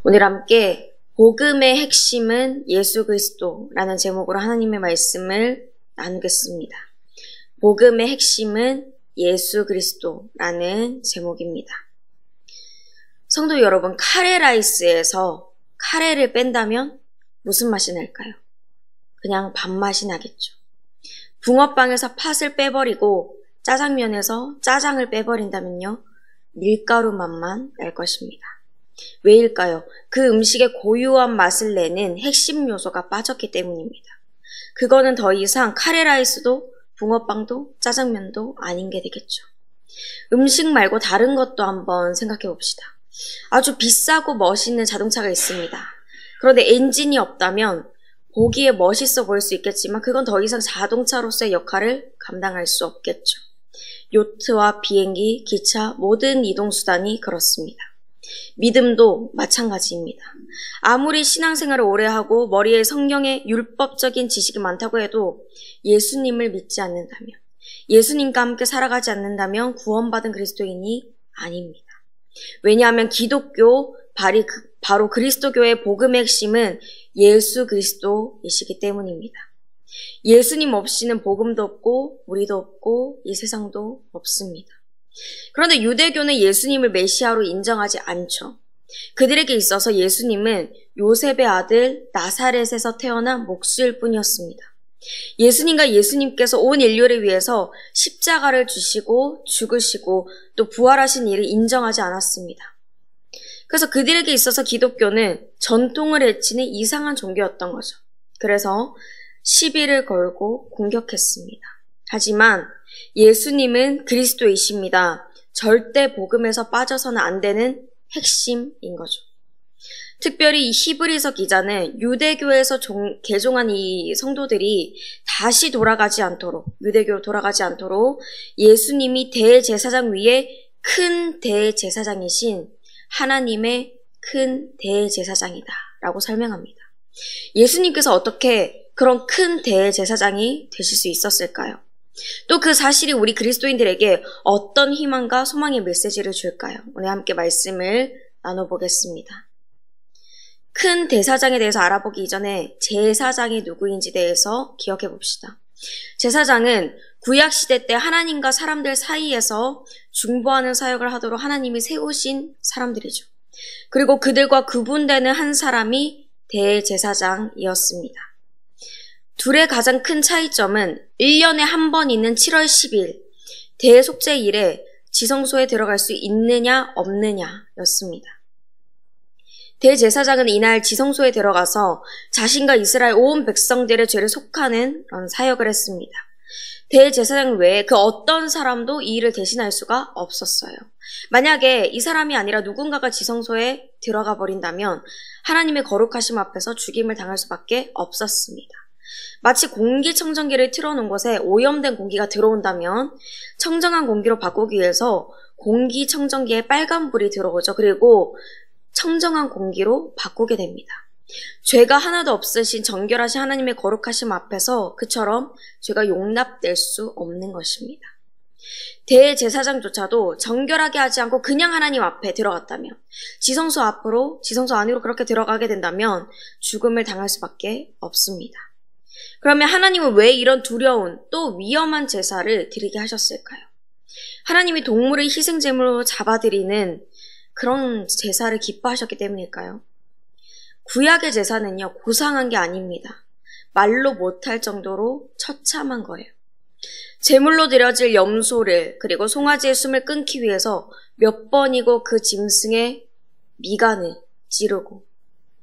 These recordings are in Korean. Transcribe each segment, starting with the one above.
오늘 함께 복음의 핵심은 예수 그리스도라는 제목으로 하나님의 말씀을 나누겠습니다. 복음의 핵심은 예수 그리스도라는 제목입니다. 성도 여러분, 카레 라이스에서 카레를 뺀다면 무슨 맛이 날까요? 그냥 밥맛이 나겠죠. 붕어빵에서 팥을 빼버리고 짜장면에서 짜장을 빼버린다면요, 밀가루 맛만 날 것입니다. 왜일까요? 그 음식의 고유한 맛을 내는 핵심 요소가 빠졌기 때문입니다. 그거는 더 이상 카레라이스도 붕어빵도 짜장면도 아닌 게 되겠죠. 음식 말고 다른 것도 한번 생각해 봅시다. 아주 비싸고 멋있는 자동차가 있습니다. 그런데 엔진이 없다면 보기에 멋있어 보일 수 있겠지만 그건 더 이상 자동차로서의 역할을 감당할 수 없겠죠. 요트와 비행기, 기차, 모든 이동수단이 그렇습니다. 믿음도 마찬가지입니다. 아무리 신앙생활을 오래 하고 머리에 성경의 율법적인 지식이 많다고 해도 예수님을 믿지 않는다면, 예수님과 함께 살아가지 않는다면 구원받은 그리스도인이 아닙니다. 왜냐하면 기독교, 바로 그리스도교의 복음의 핵심은 예수 그리스도이시기 때문입니다. 예수님 없이는 복음도 없고 우리도 없고 이 세상도 없습니다. 그런데 유대교는 예수님을 메시아로 인정하지 않죠. 그들에게 있어서 예수님은 요셉의 아들 나사렛에서 태어난 목수일 뿐이었습니다. 예수님과 예수님께서 온 인류를 위해서 십자가를 주시고 죽으시고 또 부활하신 일을 인정하지 않았습니다. 그래서 그들에게 있어서 기독교는 전통을 해치는 이상한 종교였던 거죠. 그래서 시비를 걸고 공격했습니다. 하지만 예수님은 그리스도이십니다. 절대 복음에서 빠져서는 안 되는 핵심인 거죠. 특별히 이 히브리서 기자는 유대교에서 개종한 이 성도들이 다시 돌아가지 않도록, 유대교로 돌아가지 않도록 예수님이 대제사장 위에 큰 대제사장이신 하나님의 큰 대제사장이다 라고 설명합니다. 예수님께서 어떻게 그런 큰 대제사장이 되실 수 있었을까요? 또 그 사실이 우리 그리스도인들에게 어떤 희망과 소망의 메시지를 줄까요? 오늘 함께 말씀을 나눠보겠습니다. 큰 대사장에 대해서 알아보기 이전에 제사장이 누구인지 대해서 기억해 봅시다. 제사장은 구약시대 때 하나님과 사람들 사이에서 중보하는 사역을 하도록 하나님이 세우신 사람들이죠. 그리고 그들과 구분되는 한 사람이 대제사장이었습니다. 둘의 가장 큰 차이점은 1년에 한 번 있는 7월 10일 대속죄일에 지성소에 들어갈 수 있느냐 없느냐였습니다. 대제사장은 이날 지성소에 들어가서 자신과 이스라엘 온 백성들의 죄를 속하는 그런 사역을 했습니다. 대제사장 외에 그 어떤 사람도 이 일을 대신할 수가 없었어요. 만약에 이 사람이 아니라 누군가가 지성소에 들어가 버린다면 하나님의 거룩하심 앞에서 죽임을 당할 수밖에 없었습니다. 마치 공기청정기를 틀어놓은 곳에 오염된 공기가 들어온다면 청정한 공기로 바꾸기 위해서 공기청정기에 빨간불이 들어오죠. 그리고 청정한 공기로 바꾸게 됩니다. 죄가 하나도 없으신 정결하신 하나님의 거룩하심 앞에서 그처럼 죄가 용납될 수 없는 것입니다. 대제사장조차도 정결하게 하지 않고 그냥 하나님 앞에 들어갔다면, 지성소 안으로 그렇게 들어가게 된다면 죽음을 당할 수밖에 없습니다. 그러면 하나님은 왜 이런 두려운 또 위험한 제사를 드리게 하셨을까요? 하나님이 동물을 희생제물로 잡아드리는 그런 제사를 기뻐하셨기 때문일까요? 구약의 제사는요, 고상한 게 아닙니다. 말로 못할 정도로 처참한 거예요. 제물로 드려질 염소를 그리고 송아지의 숨을 끊기 위해서 몇 번이고 그 짐승의 미간을 찌르고,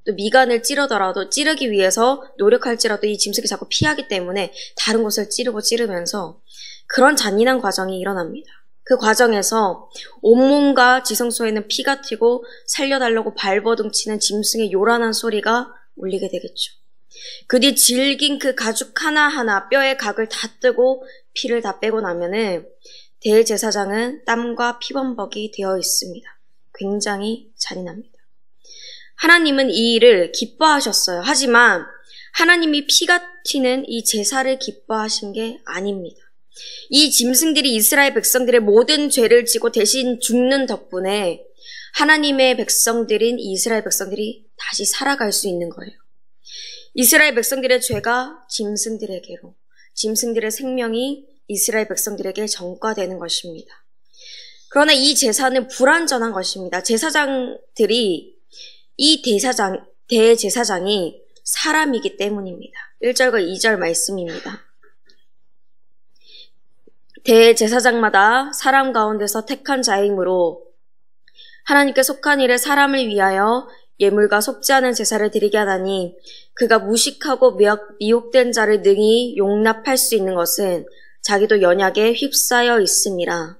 또 미간을 찌르더라도 찌르기 위해서 노력할지라도 이 짐승이 자꾸 피하기 때문에 다른 곳을 찌르면서 그런 잔인한 과정이 일어납니다. 그 과정에서 온몸과 지성소에는 피가 튀고 살려달라고 발버둥치는 짐승의 요란한 소리가 울리게 되겠죠. 그 뒤 질긴 그 가죽 하나하나 뼈의 각을 다 뜨고 피를 다 빼고 나면은 대제사장은 땀과 피범벅이 되어 있습니다. 굉장히 잔인합니다. 하나님은 이 일을 기뻐하셨어요. 하지만 하나님이 피가 튀는 이 제사를 기뻐하신 게 아닙니다. 이 짐승들이 이스라엘 백성들의 모든 죄를 지고 대신 죽는 덕분에 하나님의 백성들인 이스라엘 백성들이 다시 살아갈 수 있는 거예요. 이스라엘 백성들의 죄가 짐승들에게로, 짐승들의 생명이 이스라엘 백성들에게 전가되는 것입니다. 그러나 이 제사는 불완전한 것입니다. 제사장들이 이 대제사장이 사람이기 때문입니다. 1절과 2절 말씀입니다. 대제사장마다 사람 가운데서 택한 자이므로 하나님께 속한 일에 사람을 위하여 예물과 속지 않은 제사를 드리게 하다니 그가 무식하고 미혹된 자를 능히 용납할 수 있는 것은 자기도 연약에 휩싸여 있음이라.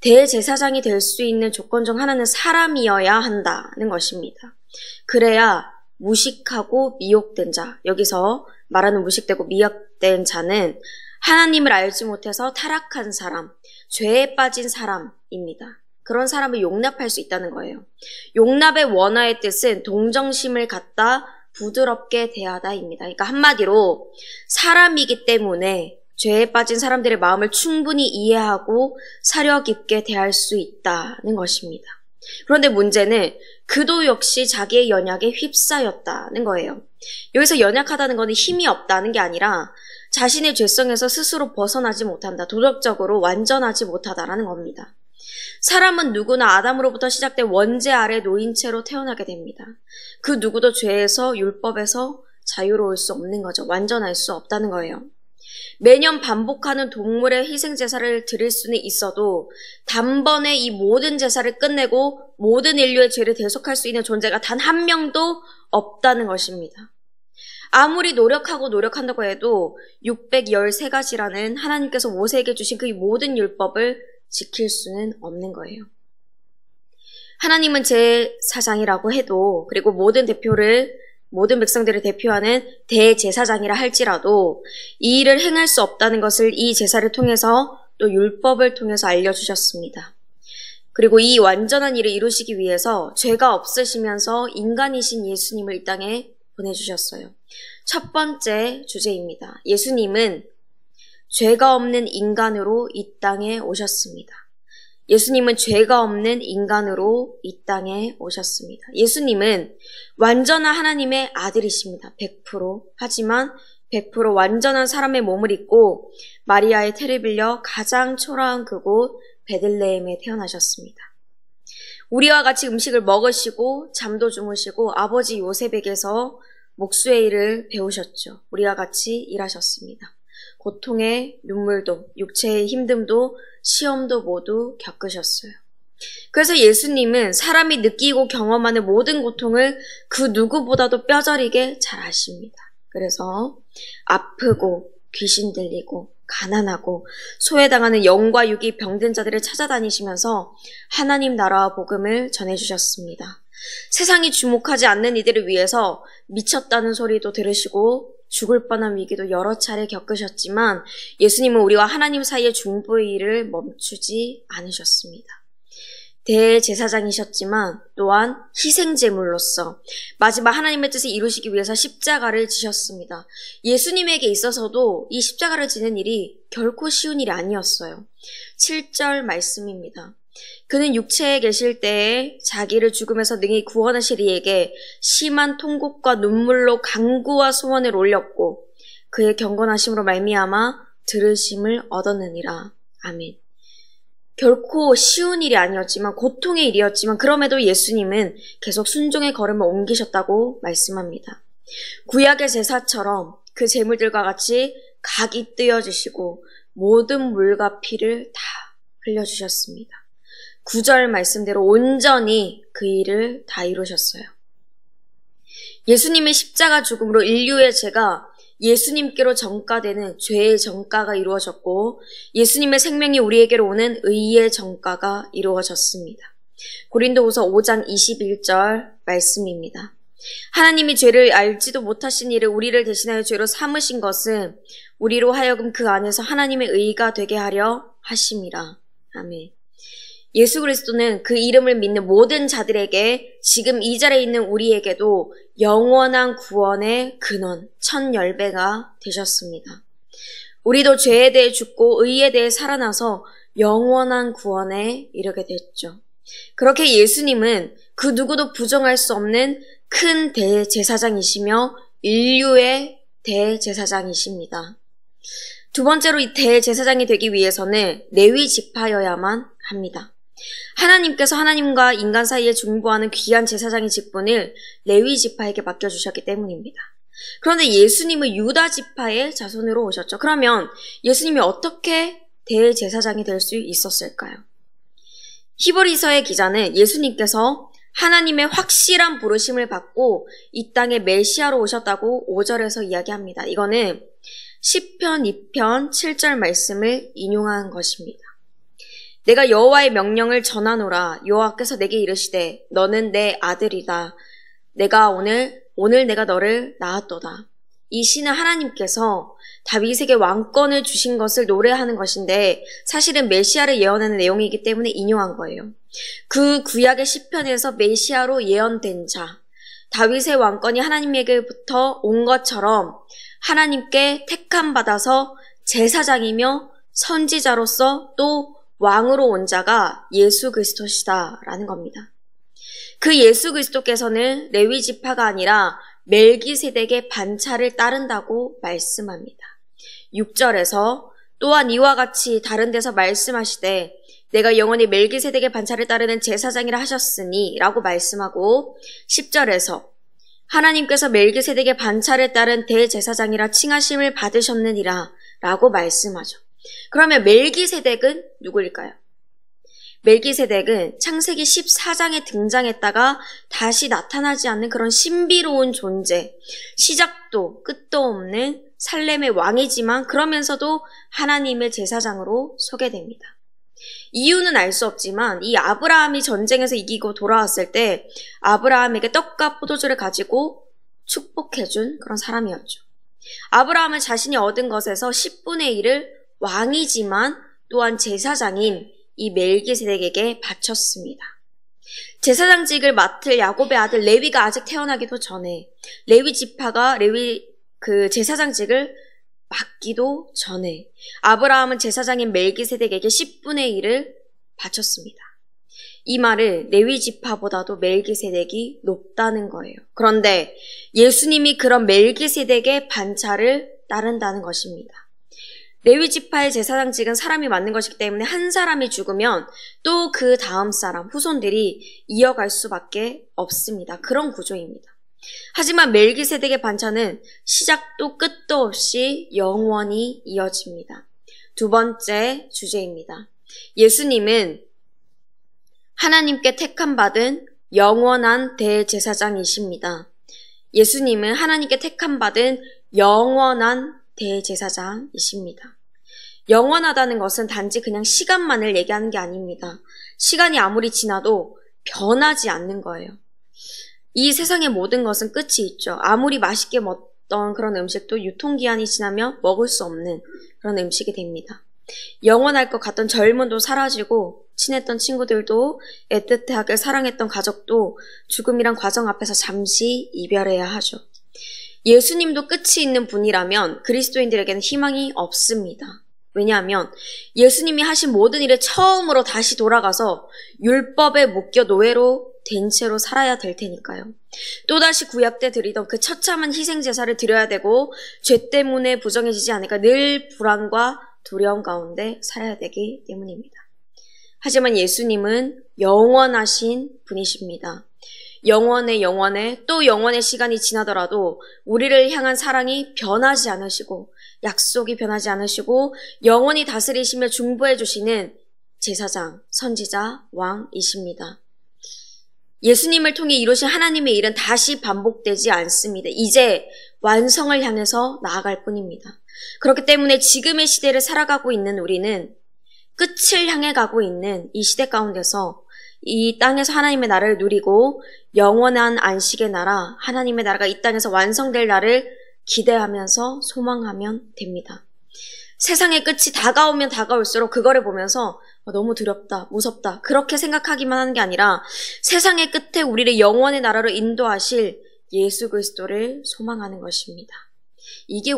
대제사장이 될 수 있는 조건 중 하나는 사람이어야 한다는 것입니다. 그래야 무식하고 미혹된 자, 여기서 말하는 무식되고 미혹된 자는 하나님을 알지 못해서 타락한 사람, 죄에 빠진 사람입니다. 그런 사람을 용납할 수 있다는 거예요. 용납의 원어의 뜻은 동정심을 갖다 부드럽게 대하다입니다. 그러니까 한마디로 사람이기 때문에 죄에 빠진 사람들의 마음을 충분히 이해하고 사려 깊게 대할 수 있다는 것입니다. 그런데 문제는 그도 역시 자기의 연약에 휩싸였다는 거예요. 여기서 연약하다는 것은 힘이 없다는 게 아니라 자신의 죄성에서 스스로 벗어나지 못한다. 도덕적으로 완전하지 못하다라는 겁니다. 사람은 누구나 아담으로부터 시작된 원죄 아래 놓인 채로 태어나게 됩니다. 그 누구도 죄에서 율법에서 자유로울 수 없는 거죠. 완전할 수 없다는 거예요. 매년 반복하는 동물의 희생 제사를 드릴 수는 있어도 단번에 이 모든 제사를 끝내고 모든 인류의 죄를 대속할 수 있는 존재가 단 한 명도 없다는 것입니다. 아무리 노력한다고 해도 613가지라는 하나님께서 모세에게 주신 그 모든 율법을 지킬 수는 없는 거예요. 하나님은 제사장이라고 해도, 그리고 모든 백성들을 대표하는 대제사장이라 할지라도 이 일을 행할 수 없다는 것을 이 제사를 통해서 또 율법을 통해서 알려주셨습니다. 그리고 이 완전한 일을 이루시기 위해서 죄가 없으시면서 인간이신 예수님을 이 땅에 보내주셨어요. 첫 번째 주제입니다. 예수님은 죄가 없는 인간으로 이 땅에 오셨습니다. 예수님은 죄가 없는 인간으로 이 땅에 오셨습니다. 예수님은 완전한 하나님의 아들이십니다. 100%. 하지만 100% 완전한 사람의 몸을 입고 마리아의 태를 빌려 가장 초라한 그곳 베들레헴에 태어나셨습니다. 우리와 같이 음식을 먹으시고 잠도 주무시고 아버지 요셉에게서 목수의 일을 배우셨죠. 우리와 같이 일하셨습니다. 고통의 눈물도, 육체의 힘듦도, 시험도 모두 겪으셨어요. 그래서 예수님은 사람이 느끼고 경험하는 모든 고통을 그 누구보다도 뼈저리게 잘 아십니다. 그래서 아프고 귀신 들리고 가난하고 소외당하는 영과 육이 병든 자들을 찾아다니시면서 하나님 나라와 복음을 전해주셨습니다. 세상이 주목하지 않는 이들을 위해서 미쳤다는 소리도 들으시고 죽을 뻔한 위기도 여러 차례 겪으셨지만 예수님은 우리와 하나님 사이의 중보의 일을 멈추지 않으셨습니다. 대제사장이셨지만 또한 희생제물로서 마지막 하나님의 뜻을 이루시기 위해서 십자가를 지셨습니다. 예수님에게 있어서도 이 십자가를 지는 일이 결코 쉬운 일이 아니었어요. 7절 말씀입니다. 그는 육체에 계실 때에 자기를 죽음에서 능히 구원하실 이에게 심한 통곡과 눈물로 간구와 소원을 올렸고 그의 경건하심으로 말미암아 들으심을 얻었느니라. 아멘. 결코 쉬운 일이 아니었지만 고통의 일이었지만 그럼에도 예수님은 계속 순종의 걸음을 옮기셨다고 말씀합니다. 구약의 제사처럼 그 제물들과 같이 각이 떼어주시고 모든 물과 피를 다 흘려주셨습니다. 9절 말씀대로 온전히 그 일을 다 이루셨어요. 예수님의 십자가 죽음으로 인류의 죄가 예수님께로 전가되는 죄의 전가가 이루어졌고 예수님의 생명이 우리에게로 오는 의의 전가가 이루어졌습니다. 고린도후서 5장 21절 말씀입니다. 하나님이 죄를 알지도 못하신 이를 우리를 대신하여 죄로 삼으신 것은 우리로 하여금 그 안에서 하나님의 의가 되게 하려 하심이라. 아멘. 예수 그리스도는 그 이름을 믿는 모든 자들에게 지금 이 자리에 있는 우리에게도 영원한 구원의 근원, 1000열배가 되셨습니다. 우리도 죄에 대해 죽고 의에 대해 살아나서 영원한 구원에 이르게 됐죠. 그렇게 예수님은 그 누구도 부정할 수 없는 큰 대제사장이시며 인류의 대제사장이십니다. 두 번째로 이 대제사장이 되기 위해서는 레위 지파여야만 합니다. 하나님께서 하나님과 인간 사이에 중보하는 귀한 제사장의 직분을 레위 지파에게 맡겨주셨기 때문입니다. 그런데 예수님은 유다 지파의 자손으로 오셨죠. 그러면 예수님이 어떻게 대제사장이 될 수 있었을까요? 히브리서의 기자는 예수님께서 하나님의 확실한 부르심을 받고 이 땅에 메시아로 오셨다고 5절에서 이야기합니다. 이거는 시편 2편 7절 말씀을 인용한 것입니다. 내가 여호와의 명령을 전하노라. 여호와께서 내게 이르시되 너는 내 아들이다. 내가 오늘 내가 너를 낳았도다. 이 시는 하나님께서 다윗에게 왕권을 주신 것을 노래하는 것인데 사실은 메시아를 예언하는 내용이기 때문에 인용한 거예요. 그 구약의 시편에서 메시아로 예언된 자, 다윗의 왕권이 하나님에게부터 온 것처럼 하나님께 택함 받아서 제사장이며 선지자로서 또 왕으로 온 자가 예수 그리스도시다라는 겁니다. 그 예수 그리스도께서는 레위 지파가 아니라 멜기세덱의 반차를 따른다고 말씀합니다. 6절에서 또한 이와 같이 다른 데서 말씀하시되 내가 영원히 멜기세덱의 반차를 따르는 제사장이라 하셨으니 라고 말씀하고 10절에서 하나님께서 멜기세덱의 반차를 따른 대제사장이라 칭하심을 받으셨느니라 라고 말씀하죠. 그러면 멜기세덱은 누구일까요? 멜기세덱은 창세기 14장에 등장했다가 다시 나타나지 않는 그런 신비로운 존재, 시작도 끝도 없는 살렘의 왕이지만 그러면서도 하나님의 제사장으로 소개됩니다. 이유는 알 수 없지만 이 아브라함이 전쟁에서 이기고 돌아왔을 때 아브라함에게 떡과 포도주를 가지고 축복해준 그런 사람이었죠. 아브라함은 자신이 얻은 것에서 10분의 1을 왕이지만 또한 제사장인 이 멜기세덱에게 바쳤습니다. 제사장직을 맡을 야곱의 아들 레위가 아직 태어나기도 전에 레위 지파가 제사장직을 맡기도 전에 아브라함은 제사장인 멜기세덱에게 10분의 1을 바쳤습니다. 이 말은 레위 지파보다도 멜기세덱이 높다는 거예요. 그런데 예수님이 그런 멜기세덱의 반차를 따른다는 것입니다. 레위 지파의 제사장직은 사람이 맡는 것이기 때문에 한 사람이 죽으면 또 그 다음 사람, 후손들이 이어갈 수밖에 없습니다. 그런 구조입니다. 하지만 멜기세덱의 반차는 시작도 끝도 없이 영원히 이어집니다. 두 번째 주제입니다. 예수님은 하나님께 택함받은 영원한 대제사장이십니다. 예수님은 하나님께 택함받은 영원한 대제사장이십니다. 영원하다는 것은 단지 그냥 시간만을 얘기하는 게 아닙니다. 시간이 아무리 지나도 변하지 않는 거예요. 이 세상의 모든 것은 끝이 있죠. 아무리 맛있게 먹던 그런 음식도 유통기한이 지나면 먹을 수 없는 그런 음식이 됩니다. 영원할 것 같던 젊음도 사라지고 친했던 친구들도 애틋하게 사랑했던 가족도 죽음이란 과정 앞에서 잠시 이별해야 하죠. 예수님도 끝이 있는 분이라면 그리스도인들에게는 희망이 없습니다. 왜냐하면 예수님이 하신 모든 일을 처음으로 다시 돌아가서 율법에 묶여 노예로 된 채로 살아야 될 테니까요. 또다시 구약 때 드리던 그 처참한 희생제사를 드려야 되고 죄 때문에 부정해지지 않을까 늘 불안과 두려움 가운데 살아야 되기 때문입니다. 하지만 예수님은 영원하신 분이십니다. 영원에 또 영원의 시간이 지나더라도 우리를 향한 사랑이 변하지 않으시고 약속이 변하지 않으시고 영원히 다스리시며 중보해 주시는 제사장, 선지자, 왕이십니다. 예수님을 통해 이루신 하나님의 일은 다시 반복되지 않습니다. 이제 완성을 향해서 나아갈 뿐입니다. 그렇기 때문에 지금의 시대를 살아가고 있는 우리는 끝을 향해 가고 있는 이 시대 가운데서 이 땅에서 하나님의 나라를 누리고 영원한 안식의 나라, 하나님의 나라가 이 땅에서 완성될 날을 기대하면서 소망하면 됩니다. 세상의 끝이 다가오면 다가올수록 그거를 보면서 너무 두렵다, 무섭다 그렇게 생각하기만 하는 게 아니라 세상의 끝에 우리를 영원의 나라로 인도하실 예수 그리스도를 소망하는 것입니다. 이게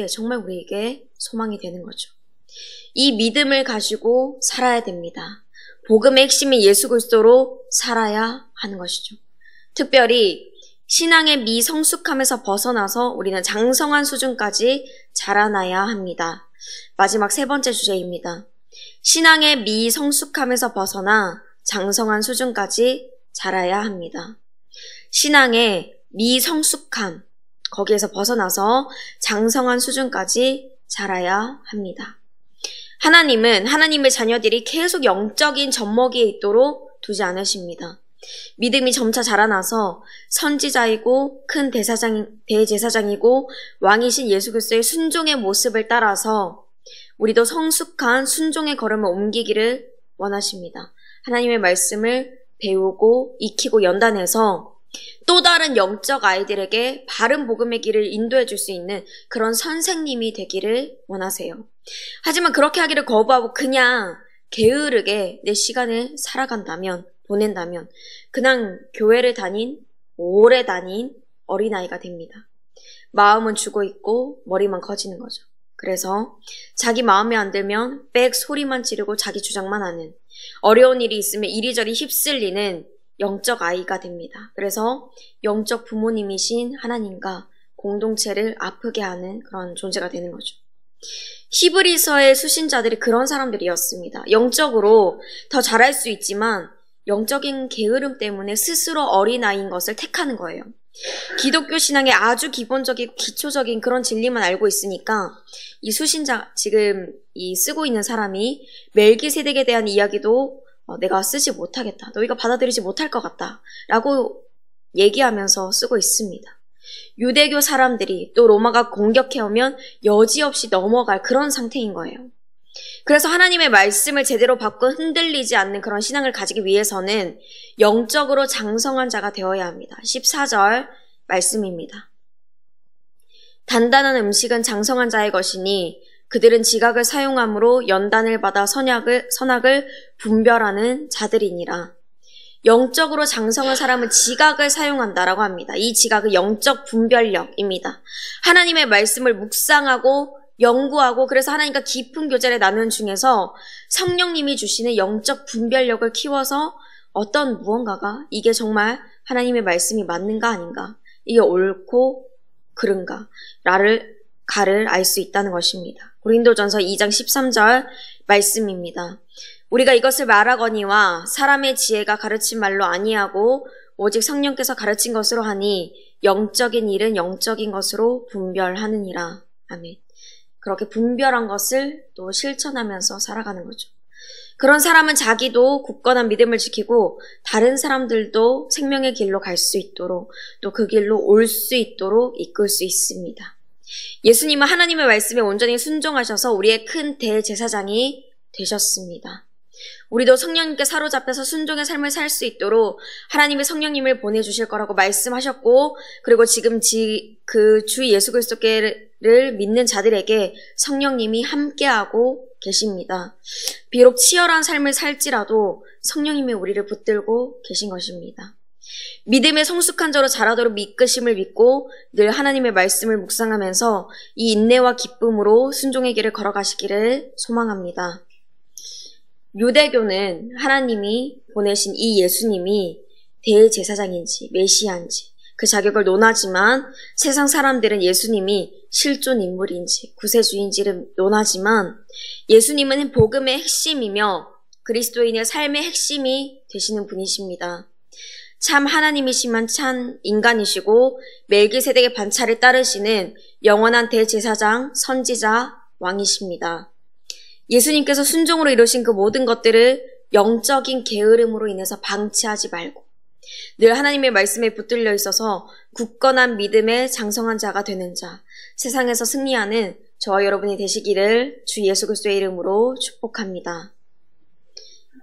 정말 우리에게 소망이 되는 거죠. 이 믿음을 가지고 살아야 됩니다. 복음의 핵심인 예수 그리스도로 살아야 하는 것이죠. 특별히 신앙의 미성숙함에서 벗어나서 우리는 장성한 수준까지 자라나야 합니다. 마지막 세 번째 주제입니다. 신앙의 미성숙함에서 벗어나 장성한 수준까지 자라야 합니다. 신앙의 미성숙함, 거기에서 벗어나서 장성한 수준까지 자라야 합니다. 하나님은 하나님의 자녀들이 계속 영적인 젖먹이에 있도록 두지 않으십니다. 믿음이 점차 자라나서 선지자이고 큰 대제사장이고 왕이신 예수 그리스도의 순종의 모습을 따라서 우리도 성숙한 순종의 걸음을 옮기기를 원하십니다. 하나님의 말씀을 배우고 익히고 연단해서 또 다른 영적 아이들에게 바른 복음의 길을 인도해 줄 수 있는 그런 선생님이 되기를 원하세요. 하지만 그렇게 하기를 거부하고 그냥 게으르게 내 시간을 보낸다면 그냥 교회를 오래 다닌 어린아이가 됩니다. 마음은 죽어 있고 머리만 커지는 거죠. 그래서 자기 마음에 안 들면 빽 소리만 지르고 자기 주장만 하는, 어려운 일이 있으면 이리저리 휩쓸리는 영적 아이가 됩니다. 그래서 영적 부모님이신 하나님과 공동체를 아프게 하는 그런 존재가 되는 거죠. 히브리서의 수신자들이 그런 사람들이었습니다. 영적으로 더 잘할 수 있지만 영적인 게으름 때문에 스스로 어린아이인 것을 택하는 거예요. 기독교 신앙의 아주 기본적이고 기초적인 그런 진리만 알고 있으니까 이 수신자, 지금 이 쓰고 있는 사람이 멜기세덱에 대한 이야기도 내가 쓰지 못하겠다, 너희가 받아들이지 못할 것 같다 라고 얘기하면서 쓰고 있습니다. 유대교 사람들이 또 로마가 공격해오면 여지없이 넘어갈 그런 상태인 거예요. 그래서 하나님의 말씀을 제대로 받고 흔들리지 않는 그런 신앙을 가지기 위해서는 영적으로 장성한 자가 되어야 합니다. 14절 말씀입니다. 단단한 음식은 장성한 자의 것이니 그들은 지각을 사용함으로 연단을 받아 선악을 분별하는 자들이니라. 영적으로 장성한 사람은 지각을 사용한다라고 합니다. 이 지각은 영적 분별력입니다. 하나님의 말씀을 묵상하고 연구하고 그래서 하나님과 깊은 교제를 나누는 중에서 성령님이 주시는 영적 분별력을 키워서 어떤 무언가가 이게 정말 하나님의 말씀이 맞는가 아닌가, 이게 옳고 그른가 가를 알 수 있다는 것입니다. 고린도전서 2장 13절 말씀입니다. 우리가 이것을 말하거니와 사람의 지혜가 가르친 말로 아니하고 오직 성령께서 가르친 것으로 하니 영적인 일은 영적인 것으로 분별하느니라. 아멘. 그렇게 분별한 것을 또 실천하면서 살아가는 거죠. 그런 사람은 자기도 굳건한 믿음을 지키고 다른 사람들도 생명의 길로 갈 수 있도록 또 그 길로 올 수 있도록 이끌 수 있습니다. 예수님은 하나님의 말씀에 온전히 순종하셔서 우리의 큰 대제사장이 되셨습니다. 우리도 성령님께 사로잡혀서 순종의 삶을 살 수 있도록 하나님의 성령님을 보내주실 거라고 말씀하셨고, 그리고 지금 그 주 예수 그리스도를 믿는 자들에게 성령님이 함께하고 계십니다. 비록 치열한 삶을 살지라도 성령님이 우리를 붙들고 계신 것입니다. 믿음의 성숙한 자로 자라도록 이끄심을 믿고 늘 하나님의 말씀을 묵상하면서 이 인내와 기쁨으로 순종의 길을 걸어가시기를 소망합니다. 유대교는 하나님이 보내신 이 예수님이 대제사장인지 메시아인지 그 자격을 논하지만, 세상 사람들은 예수님이 실존 인물인지 구세주인지를 논하지만 예수님은 복음의 핵심이며 그리스도인의 삶의 핵심이 되시는 분이십니다. 참 하나님이시만 참 인간이시고 멜기세덱의 반차를 따르시는 영원한 대제사장, 선지자, 왕이십니다. 예수님께서 순종으로 이루신 그 모든 것들을 영적인 게으름으로 인해서 방치하지 말고 늘 하나님의 말씀에 붙들려 있어서 굳건한 믿음의 장성한 자가 되는 자, 세상에서 승리하는 저와 여러분이 되시기를 주 예수 그리스도의 이름으로 축복합니다.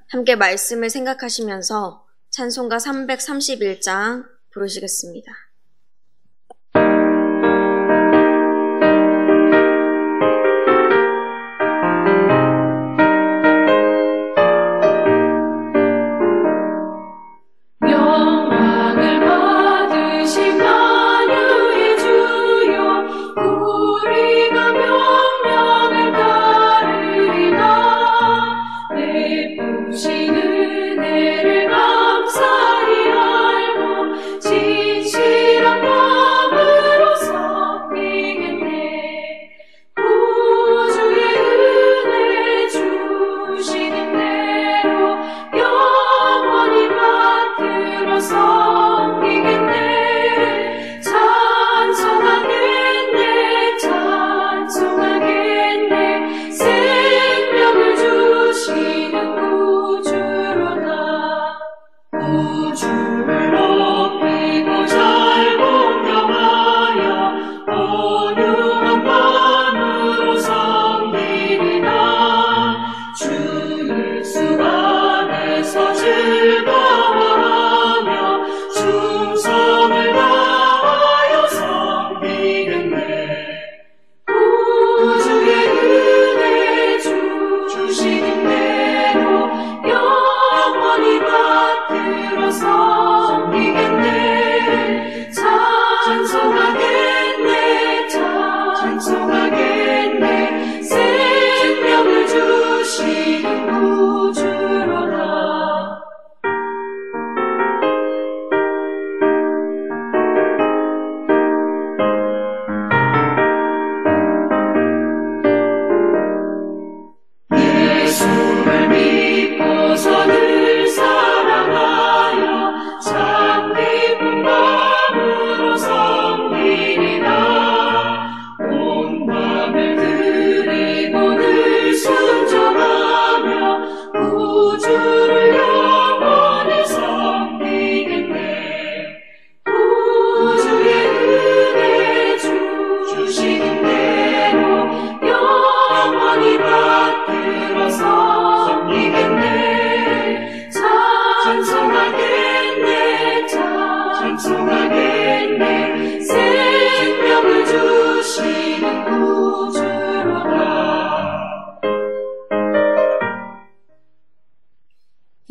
함께 말씀을 생각하시면서 찬송가 331장 부르시겠습니다. 우리가 명령을 따르리다. 내 부시는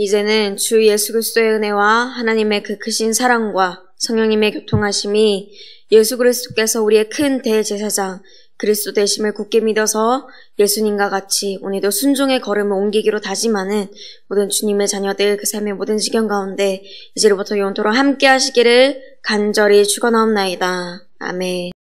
이제는 주 예수 그리스도의 은혜와 하나님의 그 크신 사랑과 성령님의 교통하심이 예수 그리스도께서 우리의 큰 대제사장 그리스도 되심을 굳게 믿어서 예수님과 같이 오늘도 순종의 걸음을 옮기기로 다짐하는 모든 주님의 자녀들 그 삶의 모든 지경 가운데 이제로부터 영원토록 함께 하시기를 간절히 축원하옵나이다. 아멘.